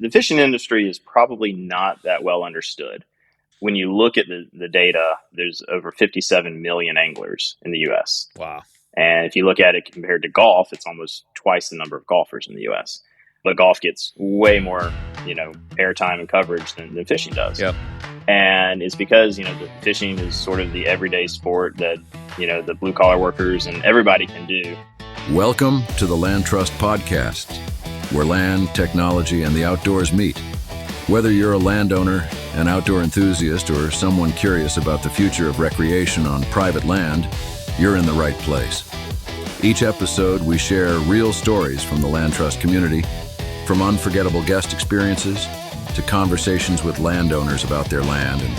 the fishing industry is probably not that well understood. When you look at the data, there's over 57 million anglers in the U.S. Wow. And if you look at it compared to golf, it's almost twice the number of golfers in the U.S. But golf gets way more, airtime and coverage than fishing does. Yep. And it's because, the fishing is sort of the everyday sport that, the blue collar workers and everybody can do. Welcome to the LandTrust Podcast, where land, technology, and the outdoors meet. Whether you're a landowner, an outdoor enthusiast, or someone curious about the future of recreation on private land, you're in the right place. Each episode, we share real stories from the LandTrust community, from unforgettable guest experiences to conversations with landowners about their land and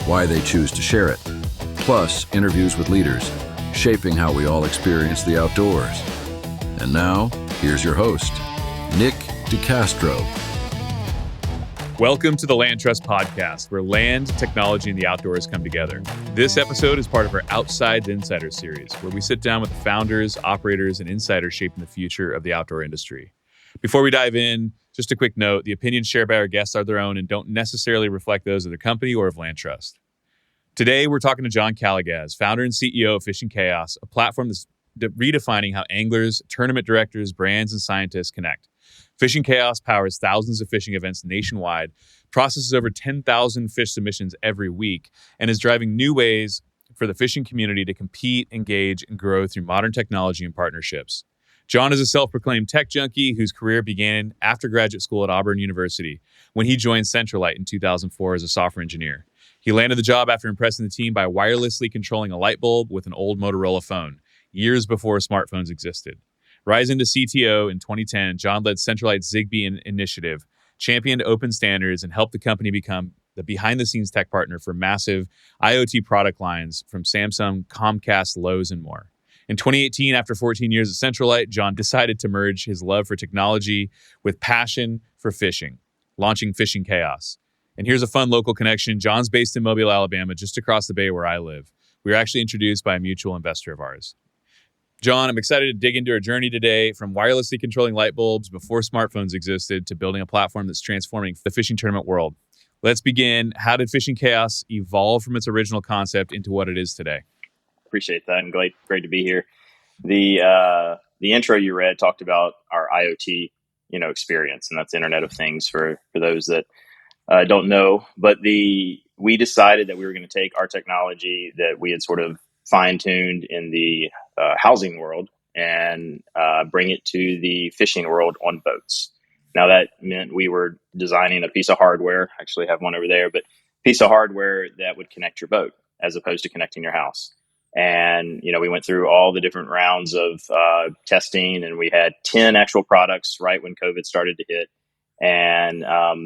why they choose to share it, plus interviews with leaders, shaping how we all experience the outdoors. And now, here's your host, Nick DeCastro. Welcome to the LandTrust Podcast, where land, technology, and the outdoors come together. This episode is part of our Outside the Insider series, where we sit down with the founders, operators, and insiders shaping the future of the outdoor industry. Before we dive in, just a quick note, the opinions shared by our guests are their own and don't necessarily reflect those of their company or of LandTrust. Today, we're talking to John Calagaz, founder and CEO of Fishing Chaos, a platform that's redefining how anglers, tournament directors, brands, and scientists connect. Fishing Chaos powers thousands of fishing events nationwide, processes over 10,000 fish submissions every week, and is driving new ways for the fishing community to compete, engage, and grow through modern technology and partnerships. John is a self-proclaimed tech junkie whose career began after graduate school at Auburn University when he joined Centralite in 2004 as a software engineer. He landed the job after impressing the team by wirelessly controlling a light bulb with an old Motorola phone, years before smartphones existed. Rising to CTO in 2010, John led Centralite's Zigbee initiative, championed open standards, and helped the company become the behind-the-scenes tech partner for massive IoT product lines from Samsung, Comcast, Lowe's, and more. In 2018, after 14 years at Centralite, John decided to merge his love for technology with passion for fishing, launching Fishing Chaos. And here's a fun local connection. John's based in Mobile, Alabama, just across the bay where I live. We were actually introduced by a mutual investor of ours. John, I'm excited to dig into our journey today from wirelessly controlling light bulbs before smartphones existed to building a platform that's transforming the fishing tournament world. Let's begin. How did Fishing Chaos evolve from its original concept into what it is today? Appreciate that. I'm great to be here. The intro you read talked about our IoT, experience, and that's Internet of Things for those that don't know. But we decided that we were going to take our technology that we had sort of fine-tuned in the housing world and bring it to the fishing world on boats. Now that meant we were designing a piece of hardware, actually have one over there, but piece of hardware that would connect your boat as opposed to connecting your house. And, we went through all the different rounds of testing, and we had 10 actual products right when COVID started to hit. And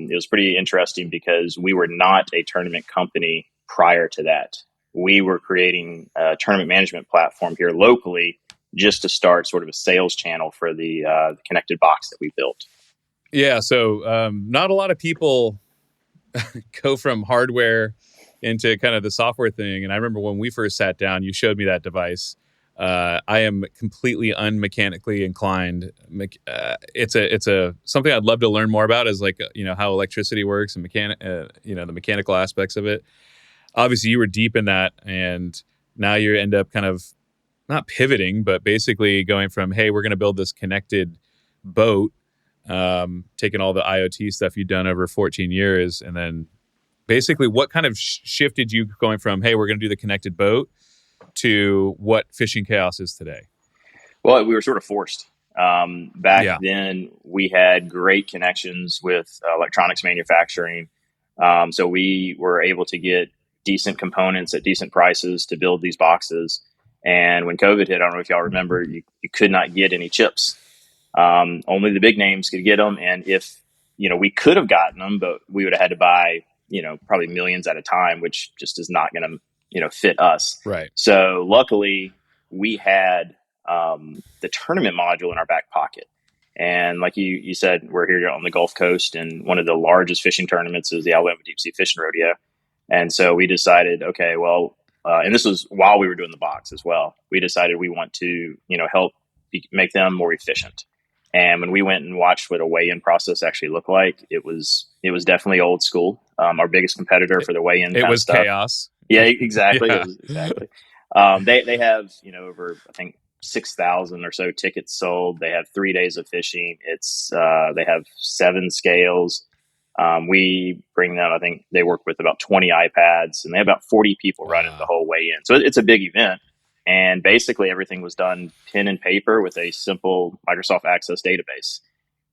it was pretty interesting because we were not a tournament company prior to that. We were creating a tournament management platform here locally just to start sort of a sales channel for the connected box that we built. Yeah, so not a lot of people go from hardware into kind of the software thing. And I remember when we first sat down, you showed me that device. I am completely unmechanically inclined. It's something I'd love to learn more about, is like, how electricity works and the mechanical aspects of it. Obviously, you were deep in that, and now you end up kind of not pivoting, but basically going from, hey, we're going to build this connected boat, taking all the IoT stuff you've done over 14 years, and then basically what kind of shifted you going from, hey, we're going to do the connected boat to what Fishing Chaos is today? Well, we were sort of forced. Then, we had great connections with electronics manufacturing. So we were able to get decent components at decent prices to build these boxes. And when COVID hit, I don't know if y'all remember, you could not get any chips. Only the big names could get them. And if, we could have gotten them, but we would have had to buy, probably millions at a time, which just is not going to, fit us. Right. So luckily we had the tournament module in our back pocket. And like you said, we're here on the Gulf Coast, and one of the largest fishing tournaments is the Alabama Deep Sea Fishing Rodeo. And so we decided, okay, well, and this was while we were doing the box as well, we decided we want to, help make them more efficient. And when we went and watched what a weigh-in process actually looked like, it was definitely old school. Our biggest competitor for the weigh-in It kind of was stuff. chaos. Yeah, exactly. It Yeah. was exactly. They have, over, I think, 6,000 or so tickets sold. They have 3 days of fishing. They have 7 scales. We bring them, I think they work with about 20 iPads, and they have about 40 people running the whole way in. So it's a big event. And basically everything was done pen and paper with a simple Microsoft Access database.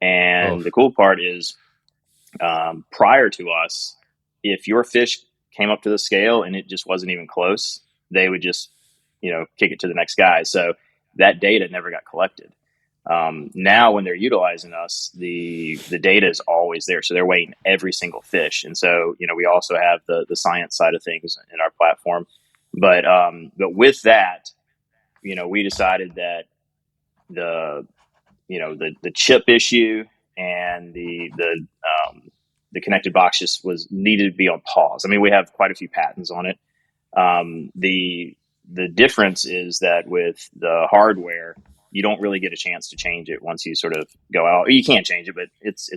And the cool part is, prior to us, if your fish came up to the scale and it just wasn't even close, they would just, kick it to the next guy. So that data never got collected. Now when they're utilizing us, the data is always there. So they're weighing every single fish. And so, we also have the science side of things in our platform. But with that, we decided that the chip issue and the connected box just was needed to be on pause. I mean, we have quite a few patents on it. The difference is that with the hardware, you don't really get a chance to change it once you sort of go out. You can't change it, but it's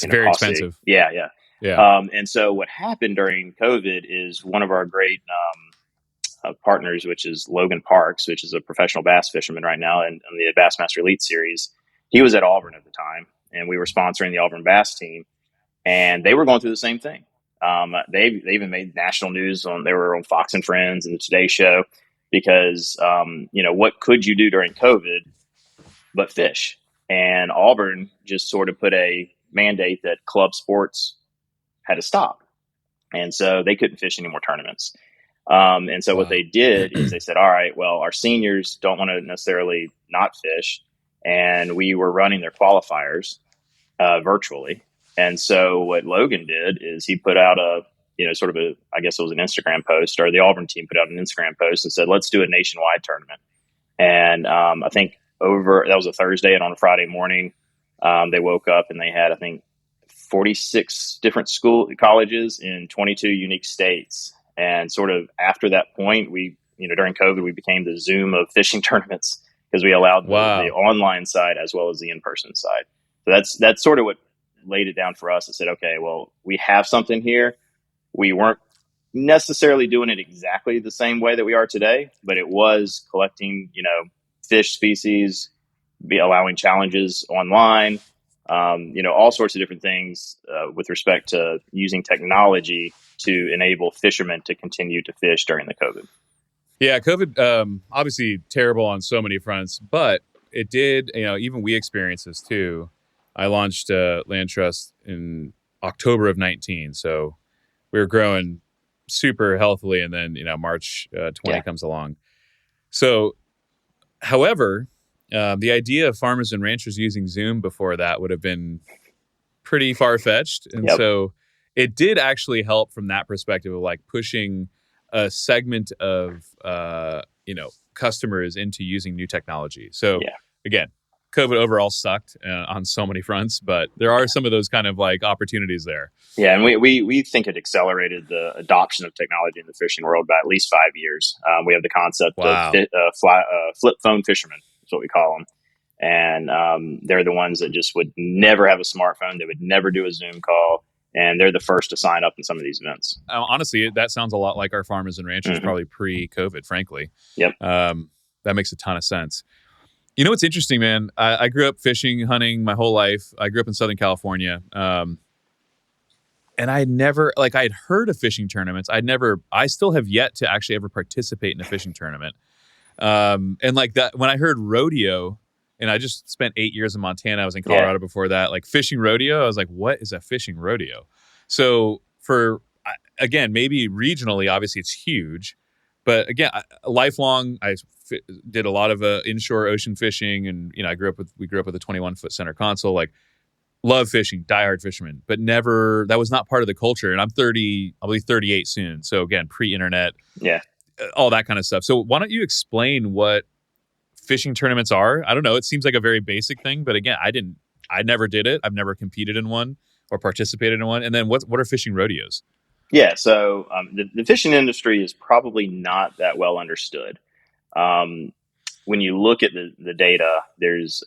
very costly. expensive. Yeah. Yeah. And so what happened during COVID is one of our great partners, which is Logan Parks, which is a professional bass fisherman right now and on the Bassmaster Elite Series. He was at Auburn at the time, and we were sponsoring the Auburn Bass team, and they were going through the same thing. They even made national news they were on Fox and Friends and the Today Show because, what could you do during COVID but fish? And Auburn just sort of put a mandate that club sports had to stop. And so they couldn't fish any more tournaments. And so what they did is they said, all right, well, our seniors don't want to necessarily not fish. And we were running their qualifiers virtually. And so what Logan did is he put out I guess it was an Instagram post, or the Auburn team put out an Instagram post and said, let's do a nationwide tournament. And I think that was a Thursday, and on a Friday morning, they woke up and they had, I think, 46 different colleges in 22 unique states. And sort of after that point, during COVID, we became the Zoom of fishing tournaments because we allowed the online side as well as the in-person side. So that's sort of what laid it down for us and said, okay, well, we have something here. We weren't necessarily doing it exactly the same way that we are today, but it was collecting, fish species, allowing challenges online, all sorts of different things with respect to using technology to enable fishermen to continue to fish during the COVID. Yeah, COVID, obviously terrible on so many fronts, but it did, even we experienced this too. I launched LandTrust in October of 19. So we were growing super healthily. And then, March 20 comes along. So, however, the idea of farmers and ranchers using Zoom before that would have been pretty far-fetched. And so it did actually help from that perspective of like pushing a segment of, customers into using new technology. So again, COVID overall sucked on so many fronts, but there are some of those kind of like opportunities there. Yeah, and we think it accelerated the adoption of technology in the fishing world by at least 5 years. We have the concept of flip phone fishermen, is what we call them. And they're the ones that just would never have a smartphone. They would never do a Zoom call. And they're the first to sign up in some of these events. Honestly, that sounds a lot like our farmers and ranchers, probably pre-COVID, frankly. Yep. That makes a ton of sense. You know what's interesting, man? I grew up fishing, hunting my whole life. I grew up in Southern California. And I had never, I'd heard of fishing tournaments. I still have yet to actually ever participate in a fishing tournament. And like that, when I heard rodeo, and I just spent 8 years in Montana, I was in Colorado before that, like fishing rodeo, I was like, what is a fishing rodeo? So again, maybe regionally, obviously it's huge, but again, lifelong, did a lot of inshore ocean fishing, and we grew up with a 21-foot center console. Like, love fishing, diehard fisherman, but never, that was not part of the culture. And I'm 30, I'll be 38 soon. So again, pre-internet, all that kind of stuff. So why don't you explain what fishing tournaments are? I don't know. It seems like a very basic thing, but again, I never did it. I've never competed in one or participated in one. And then what are fishing rodeos? Yeah. So the fishing industry is probably not that well understood. When you look at the data, there's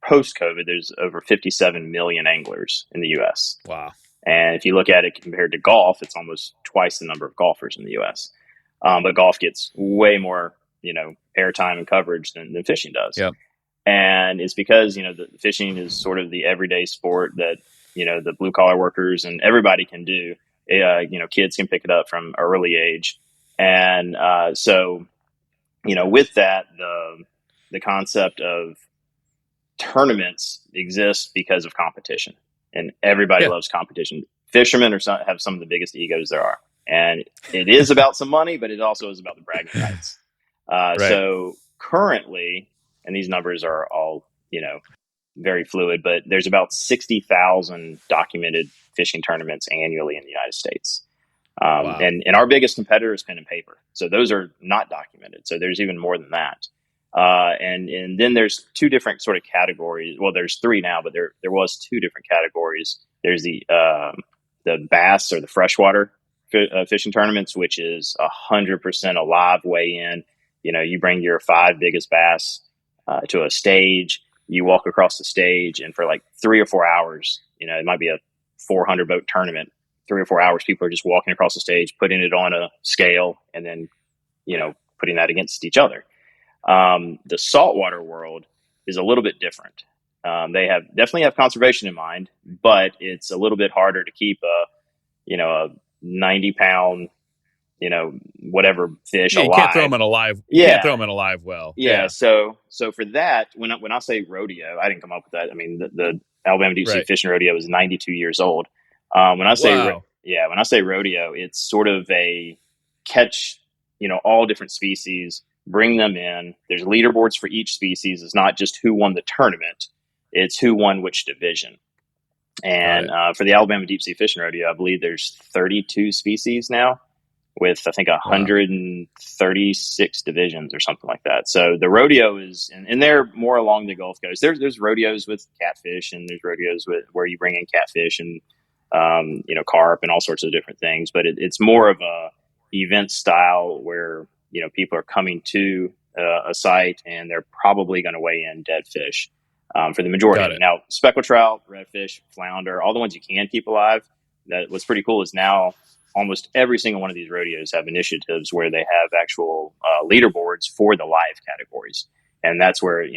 post-COVID, there's over 57 million anglers in the U.S. Wow. And if you look at it compared to golf, it's almost twice the number of golfers in the U.S. But golf gets way more, airtime and coverage than fishing does. Yep. And it's because, the fishing is sort of the everyday sport that, the blue collar workers and everybody can do. Kids can pick it up from early age. And so, with that, the concept of tournaments exists because of competition, and everybody loves competition. Fishermen have some of the biggest egos there are. And it is about some money, but it also is about the bragging rights. Right. So currently, and these numbers are all, very fluid, but there's about 60,000 documented fishing tournaments annually in the United States. Wow. And our biggest competitor is pen and paper. So those are not documented. So there's even more than that. And then there's two different sort of categories. Well, there's three now, but there was two different categories. There's the bass or the freshwater fishing tournaments, which is 100% a live weigh-in. You bring your 5 biggest bass to a stage. You walk across the stage, and for like 3 or 4 hours, it might be a 400 boat tournament. 3 or 4 hours, people are just walking across the stage, putting it on a scale, and then, putting that against each other. The saltwater world is a little bit different. They definitely have conservation in mind, but it's a little bit harder to keep a 90-pound, whatever fish alive. You can't throw them in a live. You can't throw them in a live well. Yeah. So for that, when I say rodeo, I didn't come up with that. I mean, the Alabama Deep Sea Fishing Rodeo is 92 years old. When I say when I say rodeo, it's sort of a catch, all different species, bring them in. There's leaderboards for each species. It's not just who won the tournament; it's who won which division. And for the Alabama Deep Sea Fishing Rodeo, I believe there's 32 species now, with I think 136 divisions or something like that. So the rodeo is, and they're more along the Gulf Coast. There's rodeos with catfish, and there's rodeos where you bring in catfish and carp and all sorts of different things. But it's more of a event style where people are coming to a site, and they're probably going to weigh in dead fish for the majority of it. Now, speckled trout, redfish, flounder, all the ones you can keep alive. What's pretty cool is now almost every single one of these rodeos have initiatives where they have actual leaderboards for the live categories. And that's where,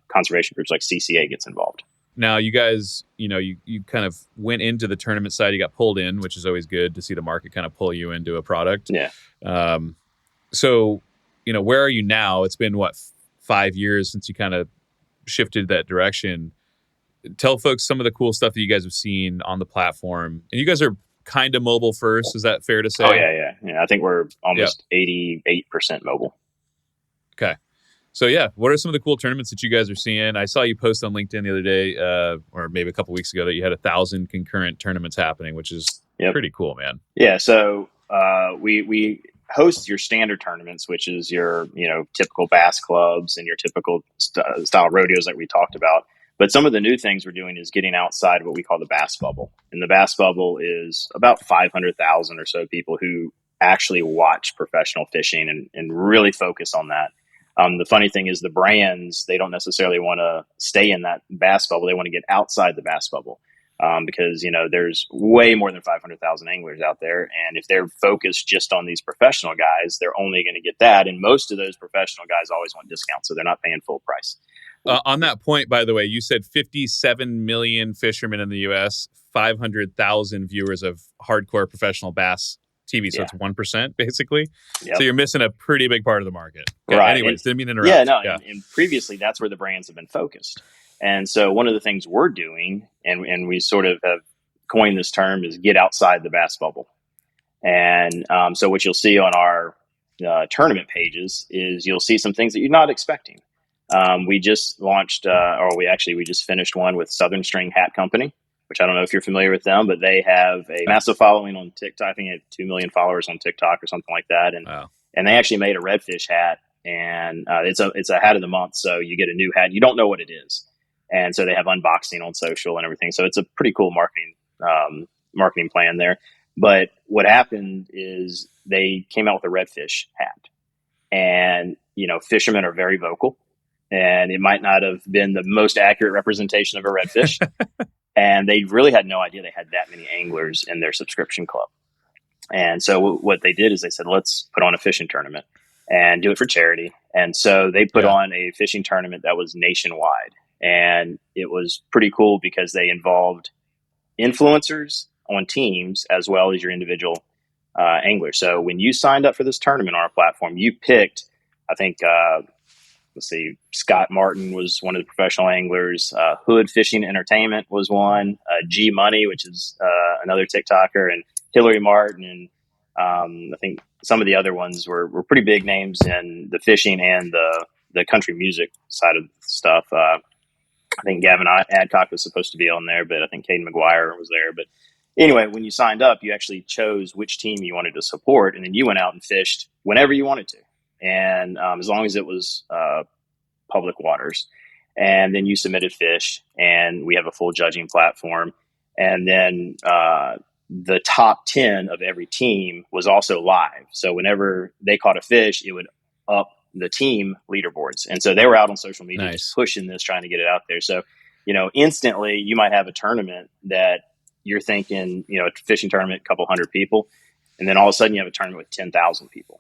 conservation groups like CCA gets involved. Now, you guys, you kind of went into the tournament side. You got pulled in, which is always good to see the market kind of pull you into a product. Yeah. So, where are you now? It's been, 5 years since you kind of shifted that direction. Tell folks some of the cool stuff that you guys have seen on the platform. And you guys are kind of mobile first. Is that fair to say? Oh, yeah. I think we're almost 88% mobile. Okay. So, what are some of the cool tournaments that you guys are seeing? I saw you post on LinkedIn the other day, or maybe a couple weeks ago, that you had 1,000 concurrent tournaments happening, which is pretty cool, man. Yeah. So we host your standard tournaments, which is your, typical bass clubs and your typical style rodeos that we talked about. But some of the new things we're doing is getting outside of what we call the bass bubble. And the bass bubble is about 500,000 or so people who actually watch professional fishing and really focus on that. The funny thing is the brands, they don't necessarily want to stay in that bass bubble. They want to get outside the bass bubble because, there's way more than 500,000 anglers out there. And if they're focused just on these professional guys, they're only going to get that. And most of those professional guys always want discounts, so they're not paying full price. On that point, by the way, you said 57 million fishermen in the U.S., 500,000 viewers of hardcore professional bass TV. So it's 1%, basically. Yep. So you're missing a pretty big part of the market. Okay, right. Anyways, didn't mean to interrupt. And previously, that's where the brands have been focused. And so one of the things we're doing, and we sort of have coined this term, is get outside the bass bubble. And so what you'll see on our tournament pages is you'll see some things that you're not expecting. We just launched, we just finished one with Southern String Hat Company, which I don't know if you're familiar with them, but they have a massive following on TikTok. I think they have 2 million followers on TikTok or something like that. And they actually made a redfish hat, and it's a hat of the month. So you get a new hat. You don't know what it is. And so they have unboxing on social and everything. So it's a pretty cool marketing plan there. But what happened is they came out with a redfish hat, and, fishermen are very vocal. and it might not have been the most accurate representation of a redfish. And they really had no idea they had that many anglers in their subscription club. And so what they did is they said, let's put on a fishing tournament and do it for charity. And so they put on a fishing tournament that was nationwide. And it was pretty cool because they involved influencers on teams as well as your individual anglers. So when you signed up for this tournament on our platform, you picked, I think, let's see, Scott Martin was one of the professional anglers. Hood Fishing Entertainment was one. G Money, which is another TikToker, and Hillary Martin, and I think some of the other ones were pretty big names in the fishing and the country music side of stuff. I think Gavin Adcock was supposed to be on there, but I think Caden McGuire was there. But anyway, when you signed up, you actually chose which team you wanted to support, and then you went out and fished whenever you wanted to. And as long as it was public waters. And then you submitted fish, and we have a full judging platform. And then the top 10 of every team was also live. So whenever they caught a fish, it would up the team leaderboards. And so they were out on social media just pushing this, trying to get it out there. So, instantly you might have a tournament that you're thinking, a fishing tournament, a couple hundred people. And then all of a sudden you have a tournament with 10,000 people.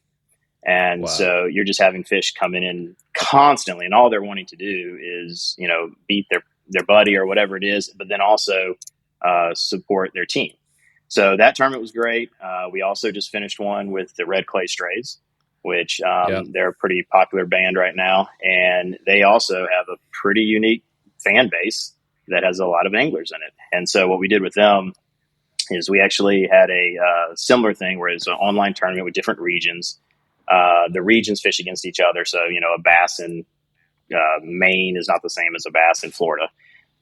And so you're just having fish coming in constantly, and all they're wanting to do is, beat their buddy or whatever it is, but then also support their team. So that tournament was great. We also just finished one with the Red Clay Strays, which they're a pretty popular band right now. And they also have a pretty unique fan base that has a lot of anglers in it. And so what we did with them is we actually had a similar thing where it's an online tournament with different regions. The regions fish against each other. So, a bass in Maine is not the same as a bass in Florida.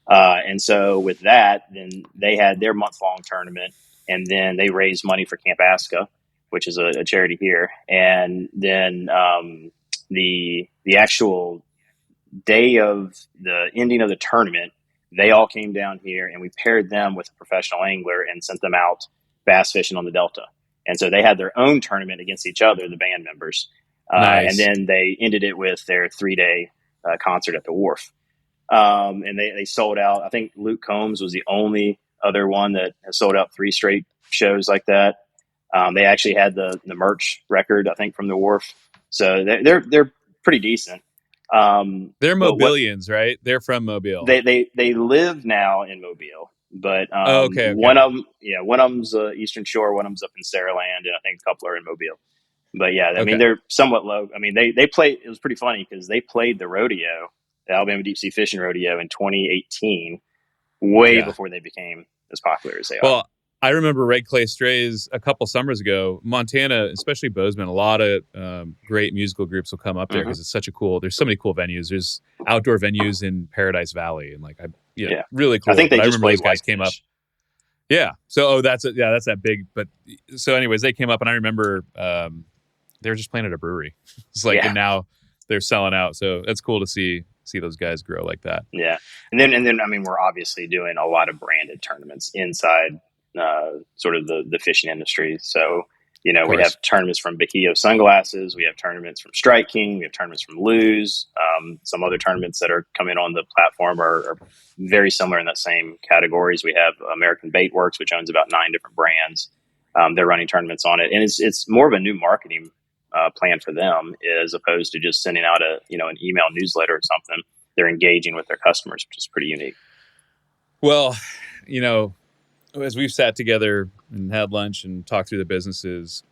And so with that, then they had their month-long tournament, and then they raised money for Camp Aska, which is a charity here. And then the actual day of the ending of the tournament, they all came down here, and we paired them with a professional angler and sent them out bass fishing on the Delta. And so they had their own tournament against each other, the band members. And then they ended it with their 3-day concert at the Wharf. And they sold out. I think Luke Combs was the only other one that has sold out 3 straight shows like that. They actually had the merch record, I think, from the Wharf. So they're pretty decent. They're Mobilians, right? They're from Mobile. They live now in Mobile. But okay. one of them's Eastern Shore, one of them's up in Saraland, and I think a couple are in Mobile. But yeah, I mean, they're somewhat low. I mean, they played. It was pretty funny because they played the rodeo, the Alabama Deep Sea Fishing Rodeo, in 2018, way before they became as popular as they are. Well, I remember Red Clay Strays a couple summers ago. Montana, especially Bozeman, a lot of great musical groups will come up there because it's such a cool. There's so many cool venues. There's outdoor venues in Paradise Valley, and really cool. I think they I just remember those guys Whitefish. came up. Yeah. So that's that big. But so anyways, they came up, and I remember they were just playing at a brewery. It's like, and now they're selling out. So that's cool to see those guys grow like that. Yeah, and then I mean, we're obviously doing a lot of branded tournaments inside sort of the fishing industry. So we have tournaments from Bahio Sunglasses, we have tournaments from Strike King, we have tournaments from Luz. Some other tournaments that are coming on the platform are very similar in that same categories. We have American Bait Works, which owns about 9 different brands. They're running tournaments on it, and it's more of a new marketing plan for them as opposed to just sending out an email newsletter or something. They're engaging with their customers, which is pretty unique. Well, as we've sat together and had lunch and talked through the businesses,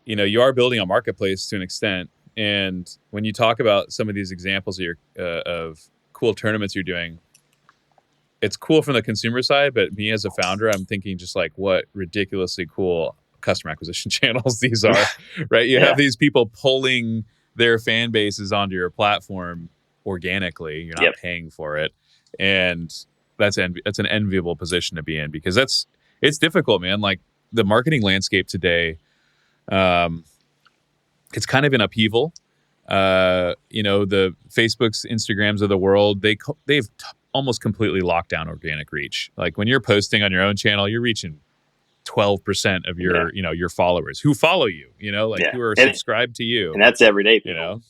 you are building a marketplace to an extent. And when you talk about some of these examples of cool tournaments you're doing, it's cool from the consumer side, but me as a founder, I'm thinking just like what ridiculously cool customer acquisition channels these are, right? You have these people pulling their fan bases onto your platform organically. You're not paying for it. And that's an enviable position to be in because it's difficult, man. Like the marketing landscape today, it's kind of in upheaval. The Facebooks, Instagrams of the world, they've almost completely locked down organic reach. Like when you're posting on your own channel, you're reaching 12% of your followers who follow you, who are subscribed to you. And that's everyday people.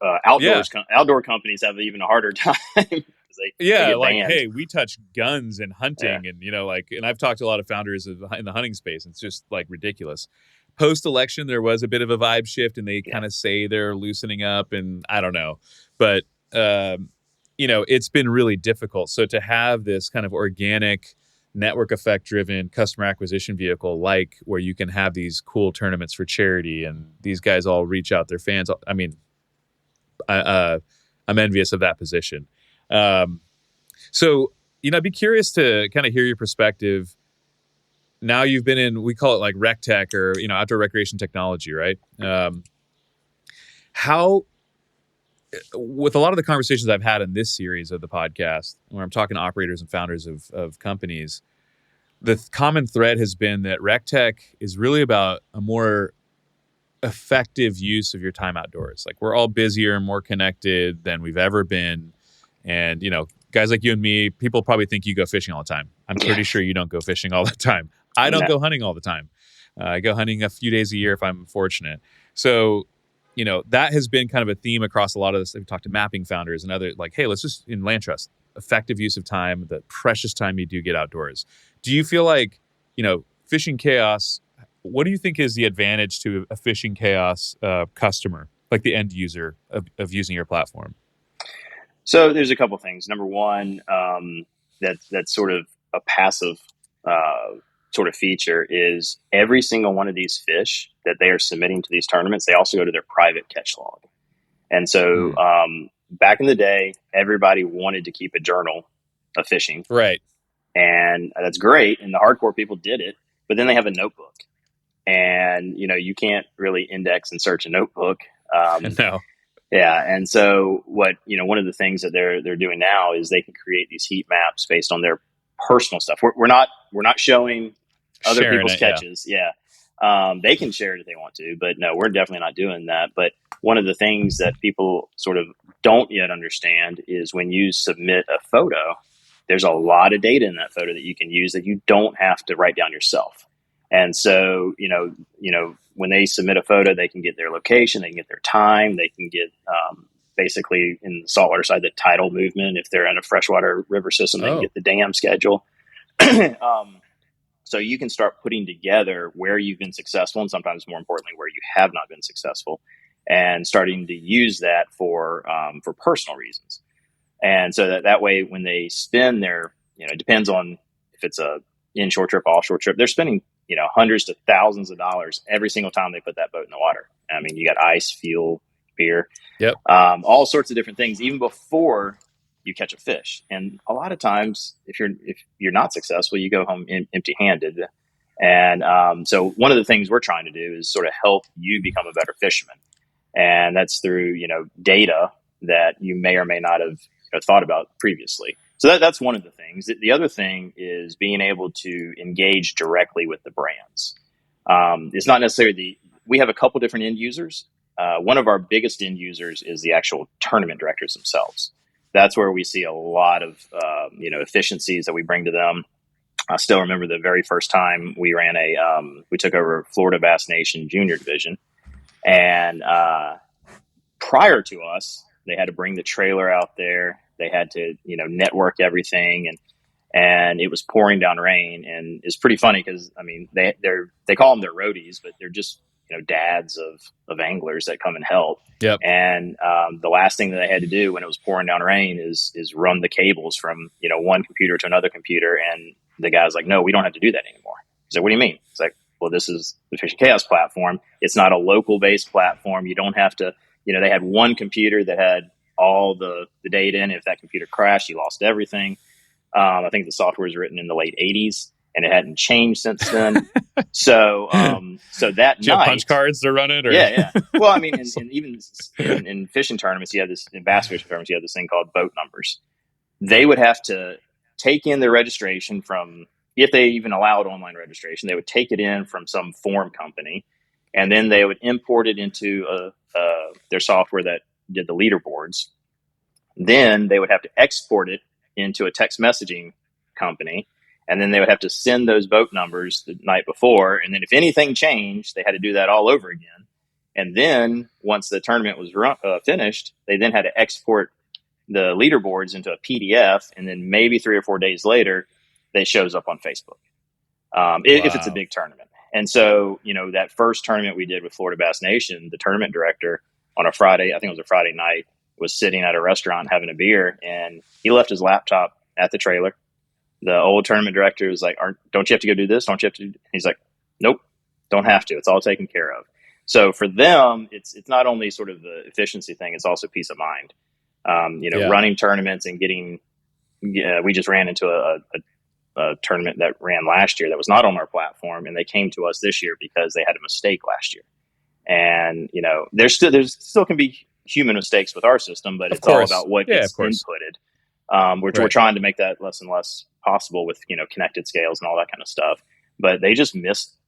Yeah. Outdoor companies have even a harder time because they Yeah, get like, banned. hey, we touch guns and hunting, and and I've talked to a lot of founders in the hunting space. It's just like ridiculous. Post election, there was a bit of a vibe shift, and they Yeah. kind of say they're loosening up, and I don't know, but it's been really difficult. So to have this kind of organic, network effect driven customer acquisition vehicle, like where you can have these cool tournaments for charity, and these guys all reach out their fans. I mean, I'm envious of that position. So, I'd be curious to kind of hear your perspective. Now you've been in, we call it like rec tech or, outdoor recreation technology, right? How, with a lot of the conversations I've had in this series of the podcast, where I'm talking to operators and founders of companies, the common thread has been that rec tech is really about a more effective use of your time outdoors. Like, we're all busier and more connected than we've ever been. And, guys like you and me, people probably think you go fishing all the time. I'm pretty sure you don't go fishing all the time. I don't go hunting all the time. I go hunting a few days a year if I'm fortunate. So, that has been kind of a theme across a lot of this. We've talked to mapping founders and other, like, hey, let's just, in LandTrust, effective use of time, the precious time you do get outdoors. Do you feel like, fishing chaos, what do you think is the advantage to a fishing chaos customer, like the end user of using your platform? So there's a couple things. Number one, that's sort of a passive sort of feature is every single one of these fish that they are submitting to these tournaments, they also go to their private catch log. And so back in the day, everybody wanted to keep a journal of fishing. Right. And that's great. And the hardcore people did it, but then they have a notebook. And, you can't really index and search a notebook. No. Yeah. And so one of the things that they're doing now is they can create these heat maps based on their personal stuff. We're not showing other Sharing people's it, catches. Yeah. They can share it if they want to, but no, we're definitely not doing that. But one of the things that people sort of don't yet understand is when you submit a photo, there's a lot of data in that photo that you can use that you don't have to write down yourself. And so, when they submit a photo, they can get their location, they can get their time, they can get basically in the saltwater side, the tidal movement. If they're in a freshwater river system, they can get the dam schedule. So you can start putting together where you've been successful and sometimes more importantly, where you have not been successful, and starting to use that for personal reasons. And so that way, when they spend their, it depends on if it's a inshore trip, offshore trip, they're spending hundreds to thousands of dollars every single time they put that boat in the water. I mean, you got ice, fuel, beer, all sorts of different things, even before you catch a fish. And a lot of times, if you're not successful, you go home empty-handed. And so one of the things we're trying to do is sort of help you become a better fisherman. And that's through, data that you may or may not have thought about previously. So that's one of the things. The other thing is being able to engage directly with the brands. It's not necessarily we have a couple different end users. One of our biggest end users is the actual tournament directors themselves. That's where we see a lot of, efficiencies that we bring to them. I still remember the very first time we ran we took over Florida Bass Nation Junior Division. And prior to us, they had to bring the trailer out there. They had to, network everything, and it was pouring down rain. And it's pretty funny because they call them their roadies, but they're just dads of anglers that come and help. Yep. And the last thing that they had to do when it was pouring down rain is run the cables from one computer to another computer. And the guy's like, "No, we don't have to do that anymore." He's like, "What do you mean?" It's like, "Well, this is the Fishing Chaos platform. It's not a local based platform. You don't have to." They had one computer that had all the data in. If that computer crashed, you lost everything. I think the software was written in the late 80s and it hadn't changed since then. So that Do you night, have punch cards to run it? Or? Yeah. Well, I mean, and even in fishing tournaments, you have this, in bass fishing tournaments, you have this thing called boat numbers. They would have to take in their registration from, if they even allowed online registration, they would take it in from some form company, and then they would import it into their software that did the leaderboards. Then they would have to export it into a text messaging company, and then they would have to send those boat numbers the night before. And then if anything changed, they had to do that all over again. And then once the tournament was finished, they then had to export the leaderboards into a PDF. And then maybe 3 or 4 days later, they shows up on Facebook. If it's a big tournament. And so, that first tournament we did with Florida Bass Nation, the tournament director on a Friday, I think it was a Friday night, was sitting at a restaurant having a beer, and he left his laptop at the trailer. The old tournament director was like, don't you have to go do this? Don't you have to? He's like, nope, don't have to. It's all taken care of. So for them, it's not only sort of the efficiency thing, it's also peace of mind. Running tournaments and we just ran into a tournament that ran last year that was not on our platform, and they came to us this year because they had a mistake last year. And there's still can be human mistakes with our system, but it's all about what gets inputted. We're trying to make that less and less possible with connected scales and all that kind of stuff. But they just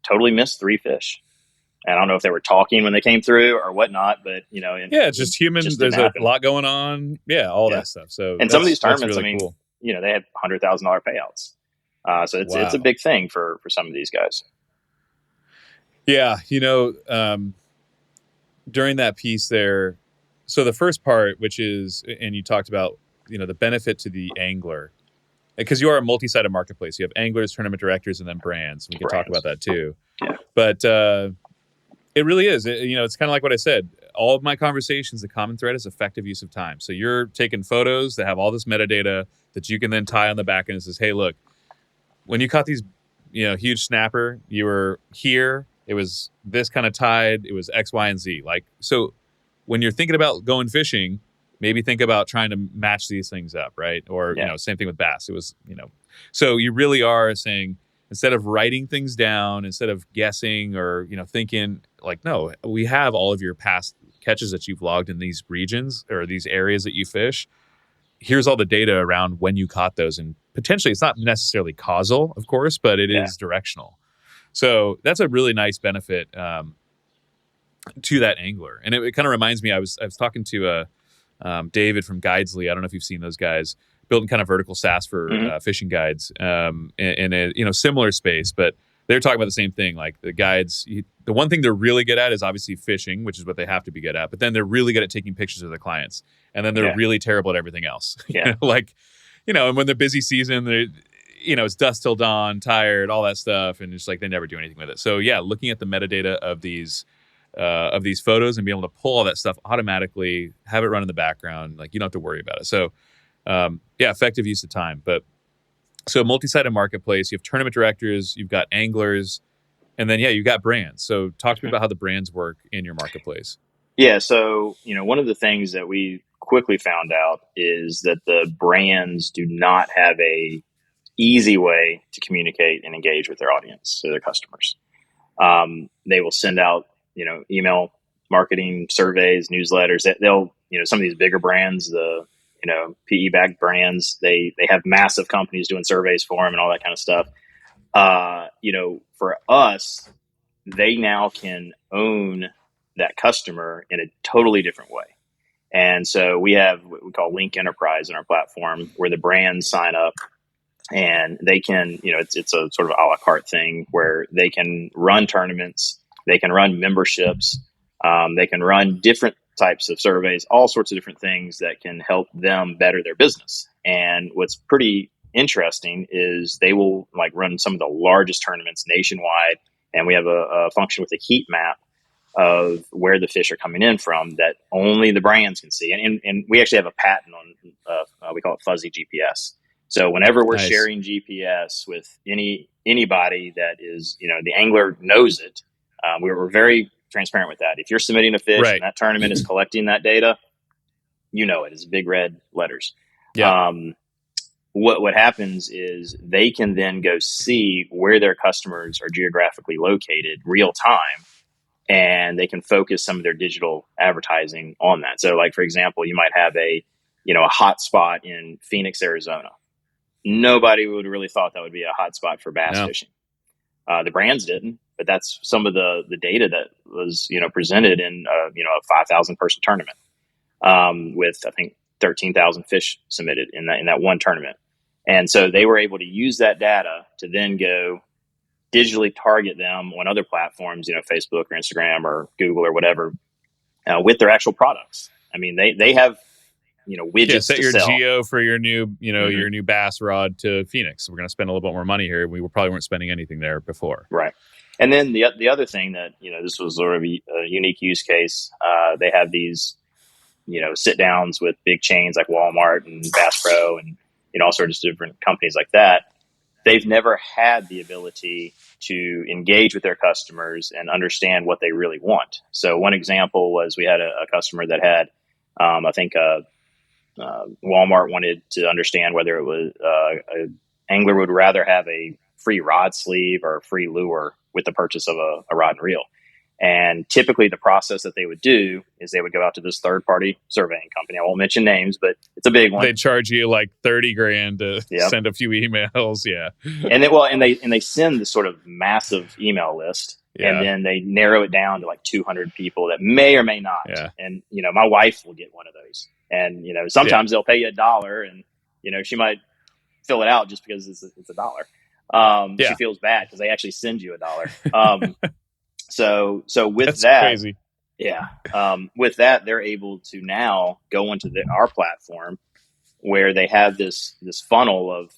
totally missed 3 fish. And I don't know if they were talking when they came through or whatnot, but it's just human. There's a lot going on. Yeah, all that stuff. So and some of these tournaments, really cool. they had $100,000 payouts. So it's a big thing for some of these guys. Yeah, during that piece there, so the first part, which is, and you talked about, the benefit to the angler, because you are a multi-sided marketplace. You have anglers, tournament directors, and then brands. We can talk about that too. Yeah. But it really is. It's kind of like what I said. All of my conversations, the common thread is effective use of time. So you're taking photos that have all this metadata that you can then tie on the back end and says, hey, look, when you caught these, huge snapper, you were here. It was this kind of tide. It was X, Y, and Z. So when you're thinking about going fishing, maybe think about trying to match these things up, right? Or, same thing with bass. It was, so you really are saying, instead of writing things down, instead of guessing or, thinking no, we have all of your past catches that you've logged in these regions or these areas that you fish. Here's all the data around when you caught those. And potentially it's not necessarily causal, of course, but it is directional. So that's a really nice benefit to that angler. And it kind of reminds me, I was talking to David from Guidesley. I don't know if you've seen those guys, building kind of vertical SaaS for fishing guides in a similar space, but they're talking about the same thing. Like the guides, the one thing they're really good at is obviously fishing, which is what they have to be good at, but then they're really good at taking pictures of their clients. And then they're really terrible at everything else. Yeah. And when they're busy season, they're, it's dusk till dawn, tired, all that stuff. And it's like, they never do anything with it. So yeah, looking at the metadata of these photos and being able to pull all that stuff automatically, have it run in the background, you don't have to worry about it. So effective use of time. But so multi-sided marketplace, you have tournament directors, you've got anglers, and then, you've got brands. So talk to me about how the brands work in your marketplace. Yeah. So, one of the things that we quickly found out is that the brands do not have a easy way to communicate and engage with their audience, so their customers. They will send out, email marketing surveys, newsletters. They'll, some of these bigger brands, the PE-backed brands, they have massive companies doing surveys for them and all that kind of stuff. For us, they now can own that customer in a totally different way. And so we have what we call Link Enterprise in our platform, where the brands sign up and they can, it's a sort of a la carte thing where they can run tournaments, they can run memberships, they can run different types of surveys, all sorts of different things that can help them better their business. And what's pretty interesting is they will run some of the largest tournaments nationwide. And we have a function with a heat map of where the fish are coming in from that only the brands can see. And we actually have a patent on, we call it fuzzy GPS. So whenever we're sharing GPS with anybody that is, the angler knows it, we're very transparent with that. If you're submitting a fish and that tournament is collecting that data, it is big red letters. Yeah. What happens is they can then go see where their customers are geographically located real time, and they can focus some of their digital advertising on that. So for example, you might have a hot spot in Phoenix, Arizona. Nobody would really thought that would be a hot spot for bass fishing. The brands didn't, but that's some of the data that was, presented in, a 5,000 person tournament, with, I think, 13,000 fish submitted in that one tournament. And so they were able to use that data to then go digitally target them on other platforms, Facebook or Instagram or Google or whatever, with their actual products. I mean, they have, widgets set to your sell. geo for your new, your new bass rod to Phoenix. We're going to spend a little bit more money here. We probably weren't spending anything there before. Right. And then the other thing that, this was sort of a unique use case. They have these, sit downs with big chains like Walmart and Bass Pro and, all sorts of different companies like that. They've never had the ability to engage with their customers and understand what they really want. So one example was we had a customer that had, I think, Walmart wanted to understand whether it was an angler would rather have a free rod sleeve or a free lure with the purchase of a rod and reel. And typically the process that they would do is they would go out to this third-party surveying company. I won't mention names, but it's a big one. They charge you like $30,000 to send a few emails. Yeah. And they send this sort of massive email list. Yeah. And then they narrow it down to like 200 people that may or may not. Yeah. And, my wife will get one of those. And, sometimes they'll pay you $1 and, she might fill it out just because it's $1. She feels bad because they actually send you $1. So with That's that, crazy. Yeah. With that, they're able to now go into our platform where they have this funnel of,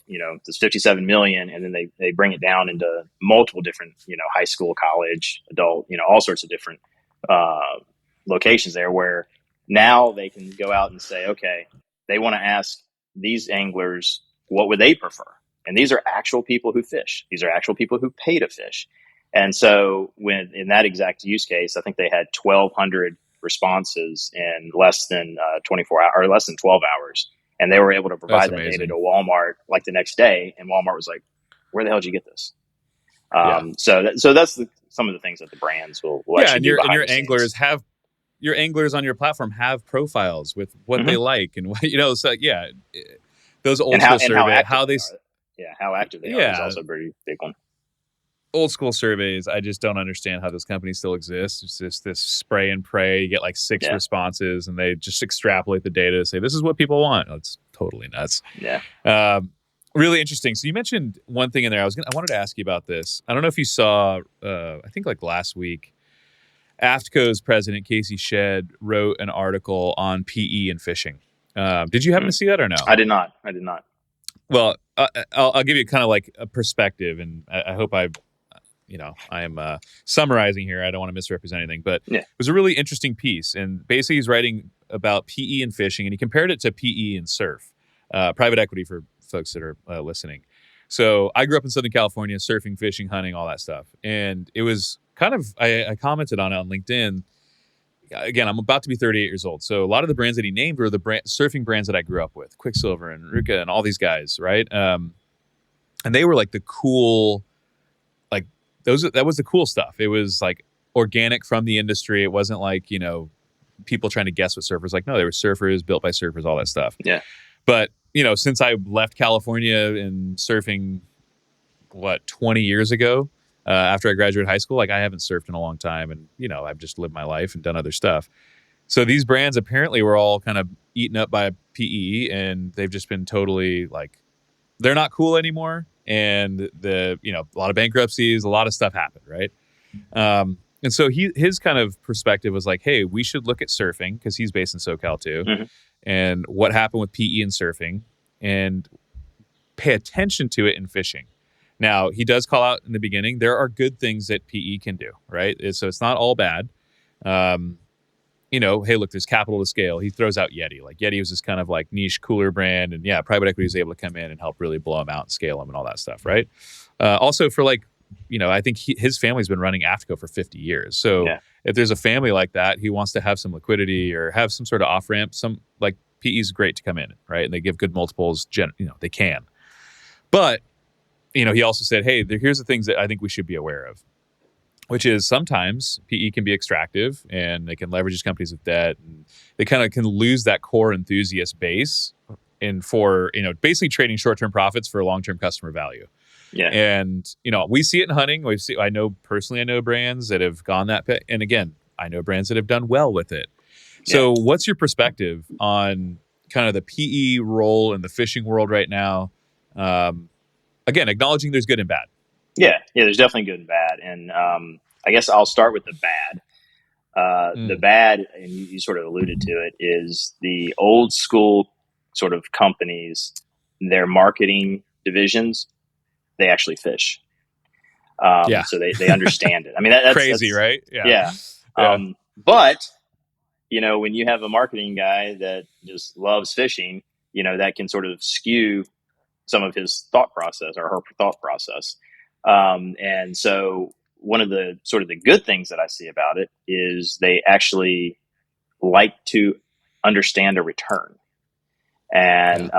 this 57 million, and then they bring it down into multiple different, high school, college, adult, all sorts of different locations there, where now they can go out and say, okay, they want to ask these anglers, what would they prefer? And these are actual people who fish. These are actual people who pay to fish. And so when in that exact use case, I think they had 1,200 responses in less than 24 hours or less than 12 hours. And they were able to provide that data to Walmart like the next day. And Walmart was like, where the hell did you get this? So that's some of the things that the brands will actually do. And your anglers on your platform have profiles with what they like and what, so those old school surveys, how active they are is also a pretty big one. Old school surveys, I just don't understand how those companies still exist. It's just this spray and pray. You get like 6 responses and they just extrapolate the data to say, this is what people want. It's totally nuts. Yeah. Really interesting. So you mentioned one thing in there. I wanted to ask you about this. I don't know if you saw, I think like last week, AFTCO's president, Casey Shedd, wrote an article on PE and fishing. Did you happen to see that or no? I did not. Well, I'll give you kind of like a perspective, and I hope I am summarizing here. I don't want to misrepresent anything, but it was a really interesting piece. And basically he's writing about PE and fishing, and he compared it to PE and surf, private equity for folks that are listening. So I grew up in Southern California, surfing, fishing, hunting, all that stuff. And it was kind of, I commented on it on LinkedIn. Again, I'm about to be 38 years old. So a lot of the brands that he named were the surfing brands that I grew up with, Quicksilver and Ruka and all these guys, right? And they were like the cool, like that was the cool stuff. It was like organic from the industry. It wasn't like, people trying to guess what surfers like. No, they were surfers, built by surfers, all that stuff. Yeah. But, since I left California and surfing, 20 years ago, after I graduated high school, like I haven't surfed in a long time, and I've just lived my life and done other stuff. So these brands apparently were all kind of eaten up by PE, and they've just been totally like, they're not cool anymore. And a lot of bankruptcies, a lot of stuff happened, right? And so his kind of perspective was like, hey, we should look at surfing, because he's based in SoCal too, and what happened with PE and surfing, and pay attention to it in fishing. Now, he does call out in the beginning, there are good things that PE can do, right? So it's not all bad. Hey, look, there's capital to scale. He throws out Yeti. Like Yeti was this kind of like niche, cooler brand. And private equity was able to come in and help really blow him out and scale him and all that stuff, right? Also for like, I think his family's been running AFTCO for 50 years. So if there's a family like that, he wants to have some liquidity or have some sort of off-ramp, like PE is great to come in, right? And they give good multiples, they can. But he also said, hey, here's the things that I think we should be aware of, which is sometimes PE can be extractive and they can leverage these companies with debt, and they kind of can lose that core enthusiast base and for, basically trading short-term profits for long-term customer value. Yeah. And, we see it in hunting. I know brands that have gone that pit. And again, I know brands that have done well with it. So what's your perspective on kind of the PE role in the fishing world right now? Again, acknowledging there's good and bad. Yeah, there's definitely good and bad, and I guess I'll start with the bad. The bad, and you sort of alluded to it, is the old school sort of companies, their marketing divisions, they actually fish. So they understand it. I mean, that's crazy, that's, right? yeah. Yeah. But when you have a marketing guy that just loves fishing, that can sort of skew some of his thought process or her thought process. And so one of the sort of the good things that I see about it is they actually like to understand a return. And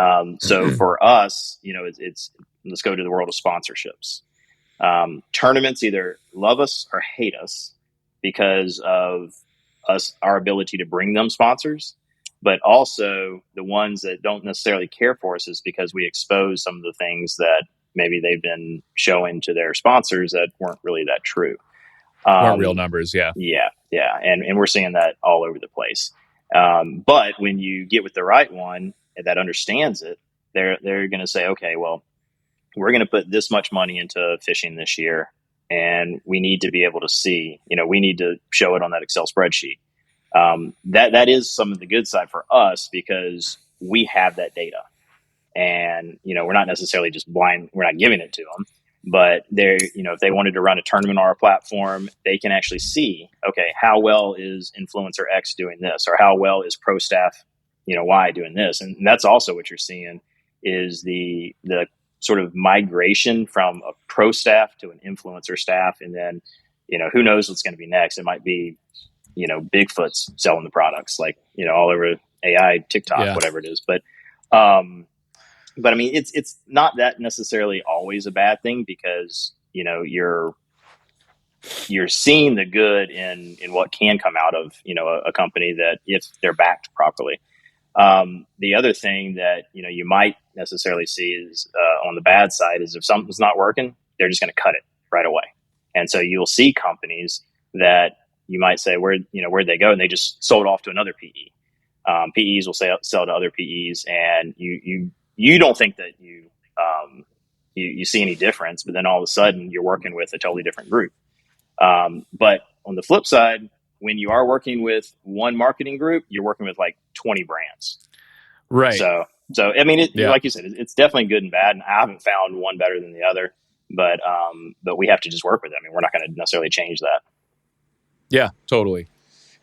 so for us, it's let's go to the world of sponsorships. Tournaments either love us or hate us because of our ability to bring them sponsors, but also the ones that don't necessarily care for us is because we expose some of the things that maybe they've been showing to their sponsors that weren't really that true. Weren't real numbers. Yeah. Yeah. And we're seeing that all over the place. But when you get with the right one that understands it, they're going to say, okay, well, we're going to put this much money into fishing this year, and we need to be able to see, we need to show it on that Excel spreadsheet. That is some of the good side for us because we have that data, and, we're not necessarily just blind. We're not giving it to them, but they're, if they wanted to run a tournament on our platform, they can actually see, okay, how well is influencer X doing this, or how well is pro staff, Y doing this. And that's also what you're seeing is the sort of migration from a pro staff to an influencer staff. And then, who knows what's going to be next. It might be, Bigfoot's selling the products, like, all over AI, TikTok, whatever it is. But I mean, it's not that necessarily always a bad thing because, you're seeing the good in what can come out of, a company that if they're backed properly. The other thing that, you might necessarily see is on the bad side is if something's not working, they're just going to cut it right away. And so you'll see companies that you might say, where'd they go? And they just sold off to another PE. PEs will sell to other PEs, and you don't think that you see any difference, but then all of a sudden you're working with a totally different group. But on the flip side, when you are working with one marketing group, you're working with like 20 brands. Right. So I mean, like you said, it's definitely good and bad. And I haven't found one better than the other, but we have to just work with it. I mean, we're not going to necessarily change that. Yeah, totally.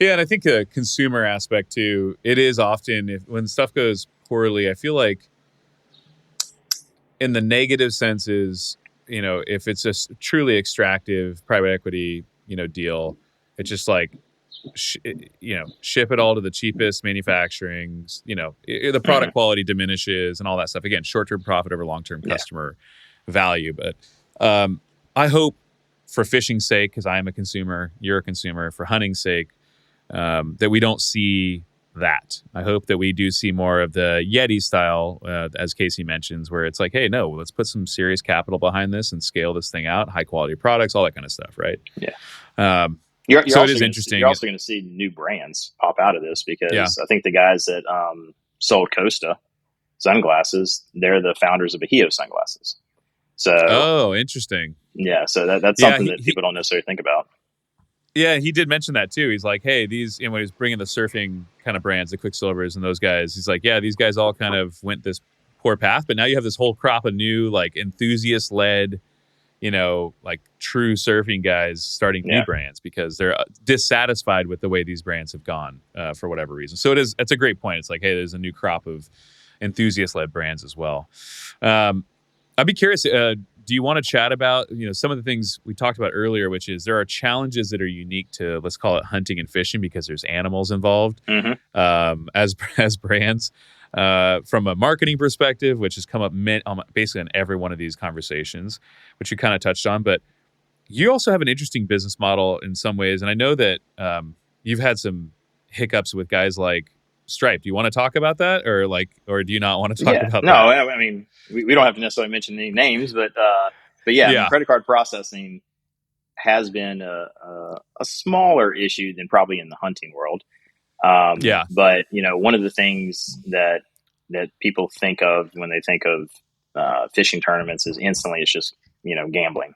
Yeah. And I think the consumer aspect too, it is often when stuff goes poorly, I feel like in the negative senses, if it's a truly extractive private equity, deal, it's just like, ship it all to the cheapest manufacturing, the product quality diminishes and all that stuff. Again, short-term profit over long-term customer value. But I hope for fishing's sake, because I am a consumer, you're a consumer, for hunting's sake, that we don't see that. I hope that we do see more of the Yeti style, as Casey mentions, where it's like, hey, no, let's put some serious capital behind this and scale this thing out, high quality products, all that kind of stuff, right? Yeah. So it is interesting. You're also going to see new brands pop out of this because I think the guys that sold Costa sunglasses, they're the founders of Bahio sunglasses. So, interesting. Yeah, so that's something that people don't necessarily think about. Yeah, he did mention that too. He's like, hey, these, when he's bringing the surfing kind of brands, the Quicksilvers and those guys, he's like, yeah, these guys all kind of went this poor path, but now you have this whole crop of new, like enthusiast-led, like true surfing guys starting new brands because they're dissatisfied with the way these brands have gone for whatever reason. So it's a great point. It's like, hey, there's a new crop of enthusiast-led brands as well. I'd be curious, do you want to chat about, some of the things we talked about earlier, which is there are challenges that are unique to, let's call it hunting and fishing because there's animals involved as brands. From a marketing perspective, which has come up basically in every one of these conversations, which you kind of touched on. But you also have an interesting business model in some ways. And I know that you've had some hiccups with guys like Stripe. Do you want to talk about that or do you not want to talk about that? No, I mean, we don't have to necessarily mention any names, but I mean, credit card processing has been a smaller issue than probably in the hunting world. But one of the things that people think of when they think of fishing tournaments is instantly it's just gambling.